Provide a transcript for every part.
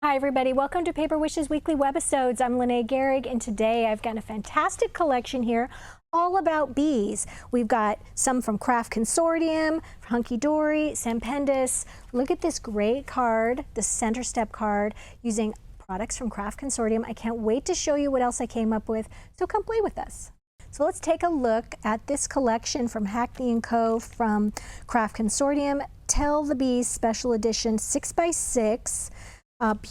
Hi everybody, welcome to Paper Wishes Weekly Webisodes. I'm Lene Gehrig, and today I've got a fantastic collection here all about bees. We've got some from Craft Consortium, Hunky Dory, Sampendis. Look at this great card, the Center Step card, using products from Craft Consortium. I can't wait to show you what else I came up with, so come play with us. So let's take a look at this collection from Hackney & Co. from Craft Consortium, Tell the Bees Special Edition 6x6.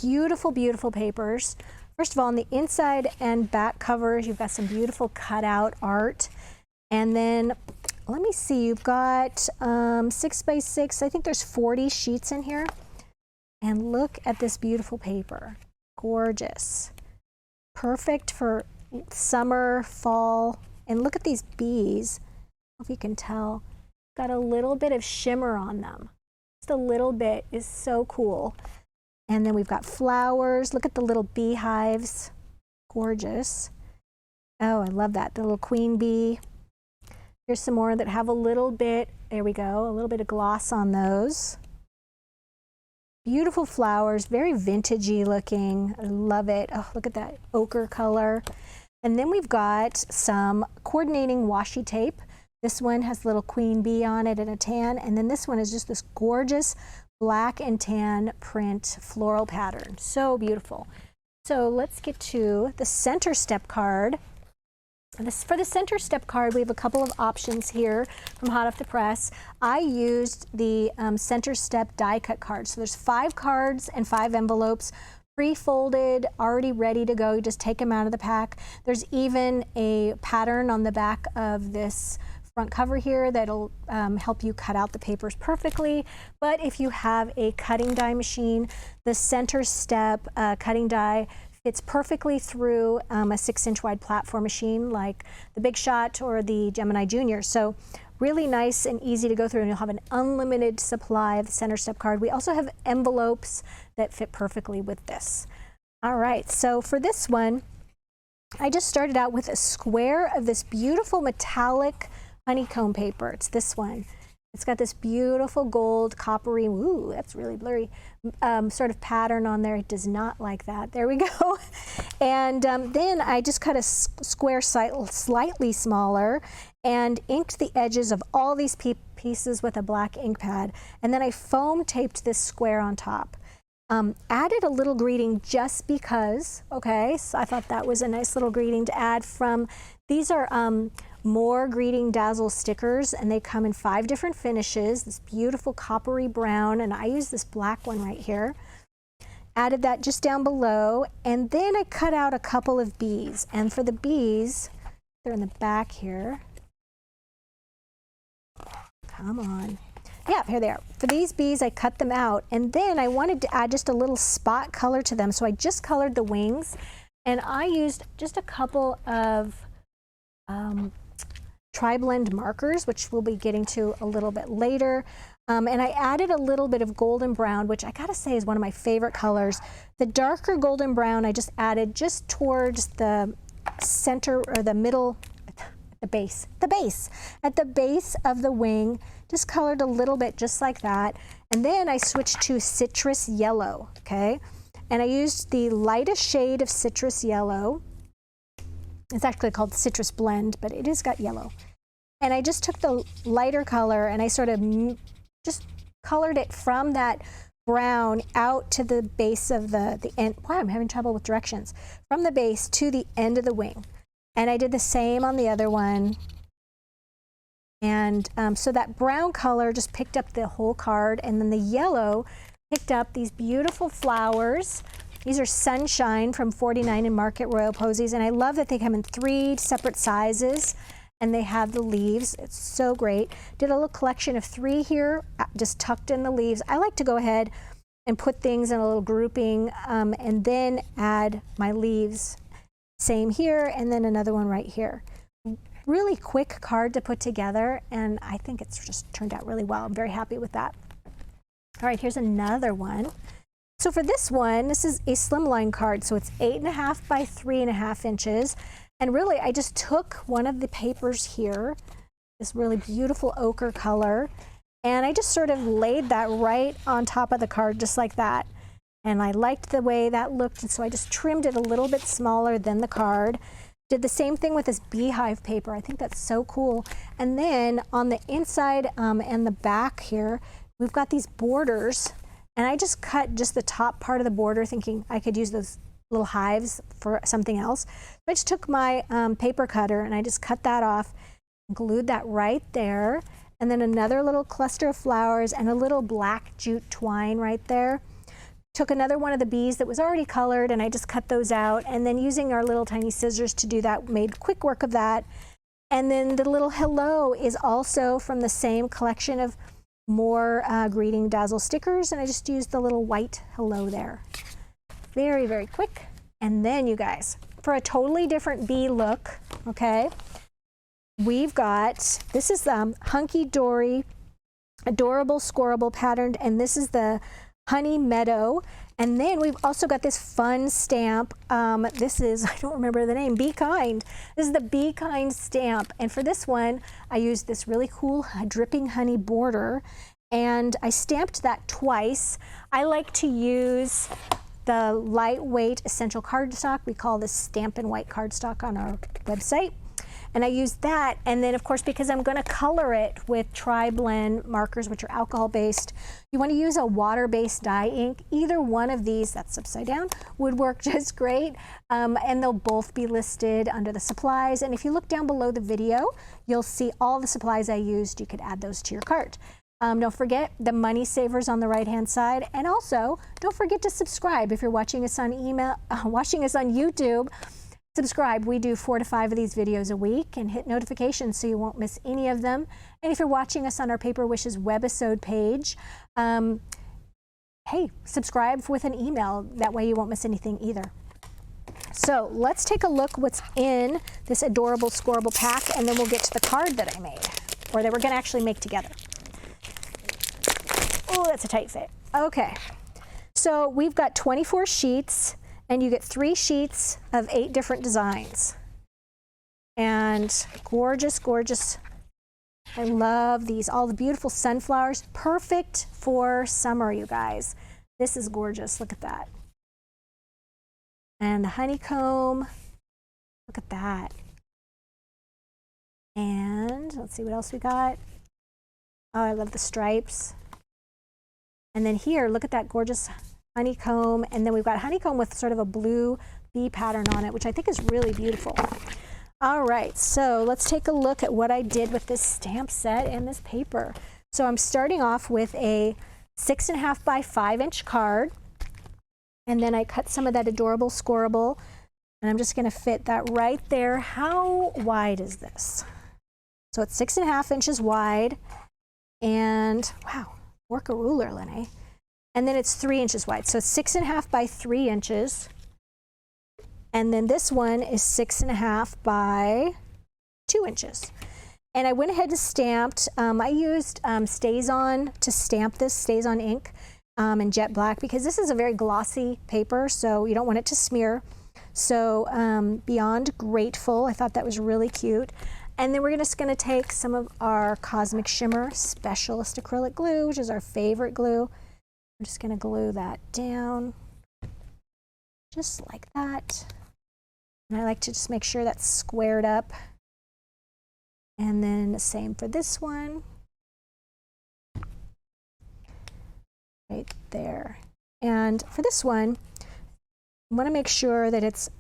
Beautiful, beautiful papers. First of all, on the inside and back covers, you've got some beautiful cutout art. And then, let me see, you've got 6x6, I think there's 40 sheets in here. And look at this beautiful paper. Gorgeous. Perfect for summer, fall. And look at these bees. I don't know if you can tell. Got a little bit of shimmer on them. Just a little bit is so cool. And then we've got flowers. Look at the little beehives. Gorgeous. Oh, I love that. The little queen bee. Here's some more that have a little bit, there we go, a little bit of gloss on those. Beautiful flowers, very vintagey looking. I love it. Oh, look at that ochre color. And then we've got some coordinating washi tape. This one has a little queen bee on it and a tan. And then this one is just this gorgeous black and tan print floral pattern. So beautiful. So let's get to the Center Step card. For the Center Step card, we have a couple of options here from hot off the press. I used the Center Step die cut cards. So there's 5 cards and 5 envelopes, pre-folded, already ready to go. You just take them out of the pack. There's even a pattern on the back of this front cover here that'll help you cut out the papers perfectly. But if you have a cutting die machine, the Center Step cutting die fits perfectly through a 6-inch wide platform machine like the Big Shot or the Gemini Junior. So really nice and easy to go through, and you'll have an unlimited supply of the Center Step card. We also have envelopes that fit perfectly with this. All right, so for this one, I just started out with a square of this beautiful metallic honeycomb paper. It's this one. It's got this beautiful gold coppery, ooh, that's really blurry, sort of pattern on there. It does not like that. There we go. And then I just cut a square slightly smaller and inked the edges of all these pieces with a black ink pad. And then I foam taped this square on top. Added a little greeting just because, okay, so I thought that was a nice little greeting to add from, these are more greeting Dazzle stickers, and they come in 5 different finishes, this beautiful coppery brown, and I use this black one right here. Added that just down below, and then I cut out a couple of bees, and for the bees, they're in the back here. Come on. Yeah, here they are. For these bees, I cut them out, and then I wanted to add just a little spot color to them, so I just colored the wings, and I used just a couple of tri-blend markers, which we'll be getting to a little bit later. And I added a little bit of golden brown, which I gotta say is one of my favorite colors. The darker golden brown I just added just towards the center or the middle, at the base of the wing. Just colored a little bit just like that. And then I switched to citrus yellow, okay? And I used the lightest shade of citrus yellow. It's actually called Citrus Blend, but it has got yellow. And I just took the lighter color and I sort of just colored it from that brown out to the base of the end. Wow, I'm having trouble with directions. From the base to the end of the wing. And I did the same on the other one. And so that brown color just picked up the whole card, and then the yellow picked up these beautiful flowers. These are Sunshine from 49 and Market Royal Posies, and I love that they come in 3 separate sizes, and they have the leaves. It's so great. Did a little collection of 3 here, just tucked in the leaves. I like to go ahead and put things in a little grouping, and then add my leaves. Same here, and then another one right here. Really quick card to put together, and I think it's just turned out really well. I'm very happy with that. All right, here's another one. So for this one, this is a Slimline card, so it's 8.5 by 3.5 inches. And really, I just took one of the papers here, this really beautiful ochre color, and I just sort of laid that right on top of the card just like that. And I liked the way that looked, and so I just trimmed it a little bit smaller than the card. Did the same thing with this beehive paper. I think that's so cool. And then on the inside and the back here, we've got these borders, and I just cut just the top part of the border thinking I could use those little hives for something else. I just took my paper cutter and I just cut that off, glued that right there, and then another little cluster of flowers and a little black jute twine right there. Took another one of the bees that was already colored and I just cut those out, and then using our little tiny scissors to do that, made quick work of that. And then the little hello is also from the same collection of more greeting Dazzle stickers, and I just used the little white hello there. Very, very quick. And then you guys, for a totally different bee look, okay, we've got, this is Hunky Dory, adorable scorable patterned, and this is the Honey Meadow. And then we've also got this fun stamp. This is, I don't remember the name, Be Kind. This is the Be Kind stamp. And for this one, I used this really cool dripping honey border, and I stamped that twice. I like to use the lightweight essential cardstock. We call this Stampin' White cardstock on our website. And I used that, and then of course, because I'm going to color it with Tri-Blend markers, which are alcohol-based, you want to use a water-based dye ink. Either one of these, that's upside down, would work just great, and they'll both be listed under the supplies. And if you look down below the video, you'll see all the supplies I used. You could add those to your cart. Don't forget the money savers on the right-hand side, and also don't forget to subscribe if you're watching us on watching us on YouTube. Subscribe. We do 4 to 5 of these videos a week, and hit notifications so you won't miss any of them. And if you're watching us on our Paper Wishes webisode page, hey, subscribe with an email. That way you won't miss anything either. So let's take a look what's in this adorable scorable pack, and then we'll get to the card that I made, or that we're going to actually make together. Oh, that's a tight fit. Okay, so we've got 24 sheets. And you get 3 sheets of 8 different designs. And gorgeous, gorgeous. I love these, all the beautiful sunflowers. Perfect for summer, you guys. This is gorgeous, look at that. And the honeycomb, look at that. And let's see what else we got. Oh, I love the stripes. And then here, look at that gorgeous honeycomb, and then we've got honeycomb with sort of a blue bee pattern on it, which I think is really beautiful. All right, so let's take a look at what I did with this stamp set and this paper. So I'm starting off with a 6.5 by 5 inch card, and then I cut some of that adorable scorable, and I'm just going to fit that right there. How wide is this? So it's 6.5 inches wide, and wow, work a ruler, Lene. And then it's 3 inches wide. So it's 6.5 by 3 inches. And then this one is 6.5 by 2 inches. And I went ahead and stamped. I used StazOn to stamp this, StazOn ink in jet black, because this is a very glossy paper, so you don't want it to smear. So Beyond Grateful, I thought that was really cute. And then we're just going to take some of our Cosmic Shimmer Specialist acrylic glue, which is our favorite glue. I'm just going to glue that down, just like that. And I like to just make sure that's squared up. And then the same for this one. Right there. And for this one, I want to make sure that it's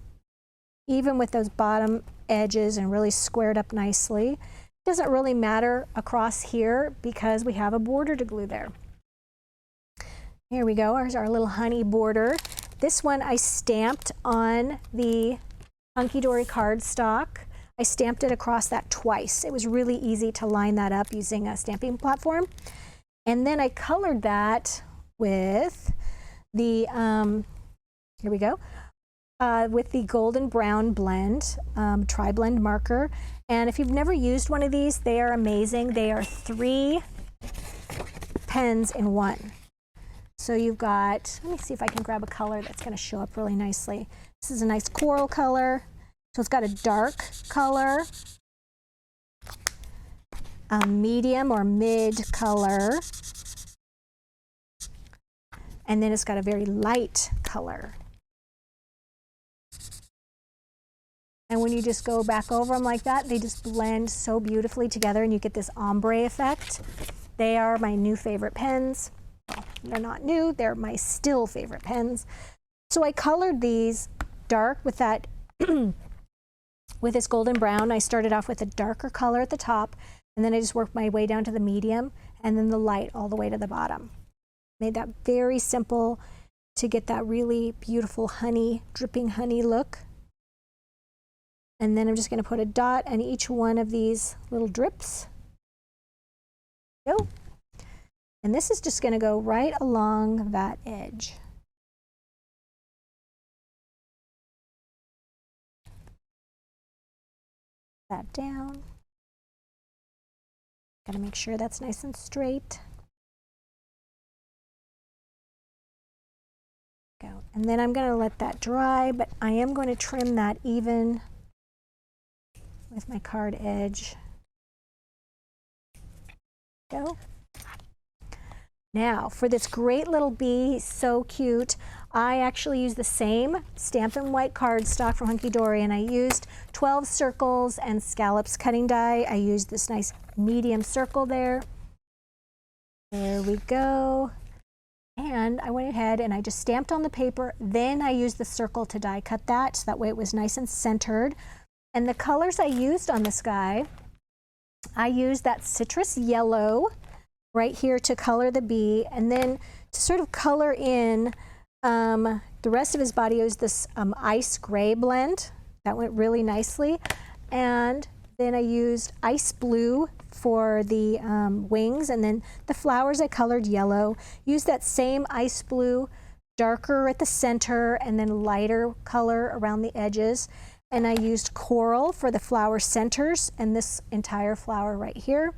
even with those bottom edges and really squared up nicely. It doesn't really matter across here because we have a border to glue there. Here we go, here's our little honey border. This one I stamped on the Hunky Dory cardstock. I stamped it across that twice. It was really easy to line that up using a stamping platform. And then I colored that with the, here we go, with the Golden Brown Blend, Tri-Blend marker. And if you've never used one of these, they are amazing. They are 3 pens in one. So you've got, let me see if I can grab a color that's going to show up really nicely. This is a nice coral color. So it's got a dark color, a medium or mid color, and then it's got a very light color. And when you just go back over them like that, they just blend so beautifully together and you get this ombre effect. They are my new favorite pens. Well, they're not new, they're my still favorite pens. So I colored these dark with that, with this golden brown. I started off with a darker color at the top, and then I just worked my way down to the medium, and then the light all the way to the bottom. Made that very simple to get that really beautiful honey, dripping honey look. And then I'm just going to put a dot on each one of these little drips. Go. And this is just going to go right along that edge. That down. Got to make sure that's nice and straight. Go. And then I'm going to let that dry, but I am going to trim that even with my card edge. Go. Now for this great little bee, so cute, I actually used the same Stampin' White cardstock from Hunky Dory, and I used 12 circles and scallops cutting die. I used this nice medium circle there. There we go. And I went ahead and I just stamped on the paper, then I used the circle to die cut that, so that way it was nice and centered. And the colors I used on this guy, I used that citrus yellow right here to color the bee, and then to sort of color in the rest of his body, I used this ice gray blend. That went really nicely. And then I used ice blue for the wings, and then the flowers I colored yellow. Used that same ice blue, darker at the center, and then lighter color around the edges. And I used coral for the flower centers and this entire flower right here.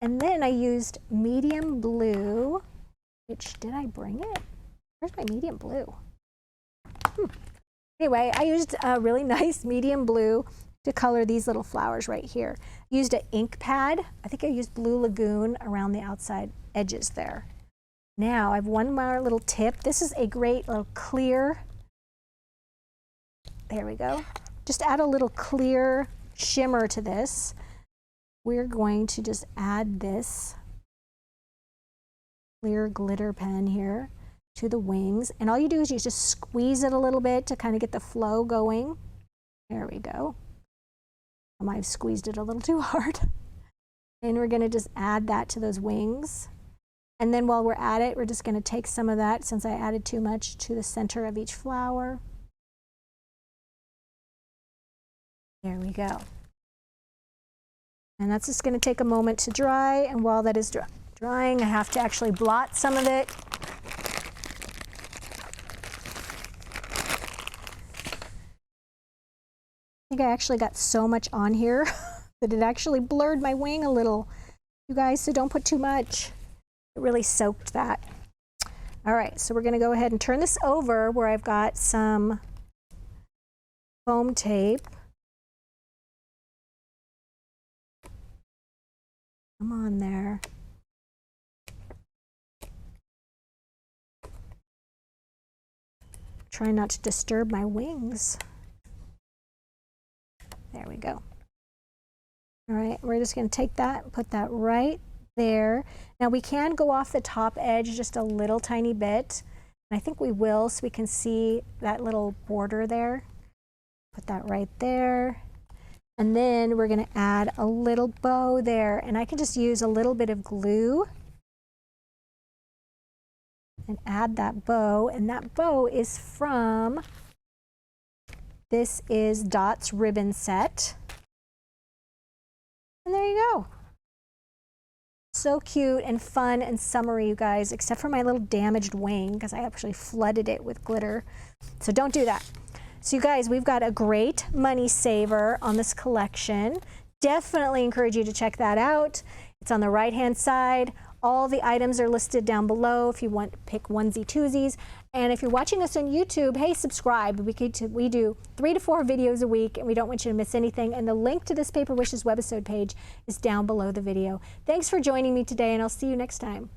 And then I used medium blue, which, did I bring it? Where's my medium blue? Anyway, I used a really nice medium blue to color these little flowers right here. Used an ink pad. I think I used Blue Lagoon around the outside edges there. Now I have one more little tip. This is a great little clear, there we go. Just add a little clear shimmer to this. We're going to just add this clear glitter pen here to the wings. And all you do is you just squeeze it a little bit to kind of get the flow going. There we go. I might have squeezed it a little too hard. And we're going to just add that to those wings. And then while we're at it, we're just going to take some of that, since I added too much, to the center of each flower. There we go. And that's just going to take a moment to dry, and while that is drying, I have to actually blot some of it. I think I actually got so much on here that it actually blurred my wing a little, you guys, so don't put too much. It really soaked that. All right, so we're going to go ahead and turn this over where I've got some foam tape. Come on there. Try not to disturb my wings. There we go. All right, we're just going to take that and put that right there. Now we can go off the top edge just a little tiny bit. And I think we will, so we can see that little border there. Put that right there. And then we're going to add a little bow there, and I can just use a little bit of glue and add that bow, and that bow is from, this is Dot's ribbon set. And there you go. So cute and fun and summery, you guys, except for my little damaged wing, because I actually flooded it with glitter. So don't do that. So you guys, we've got a great money saver on this collection. Definitely encourage you to check that out. It's on the right-hand side. All the items are listed down below if you want to pick onesie twosies. And if you're watching us on YouTube, hey, subscribe. We do 3 to 4 videos a week, and we don't want you to miss anything. And the link to this Paper Wishes webisode page is down below the video. Thanks for joining me today, and I'll see you next time.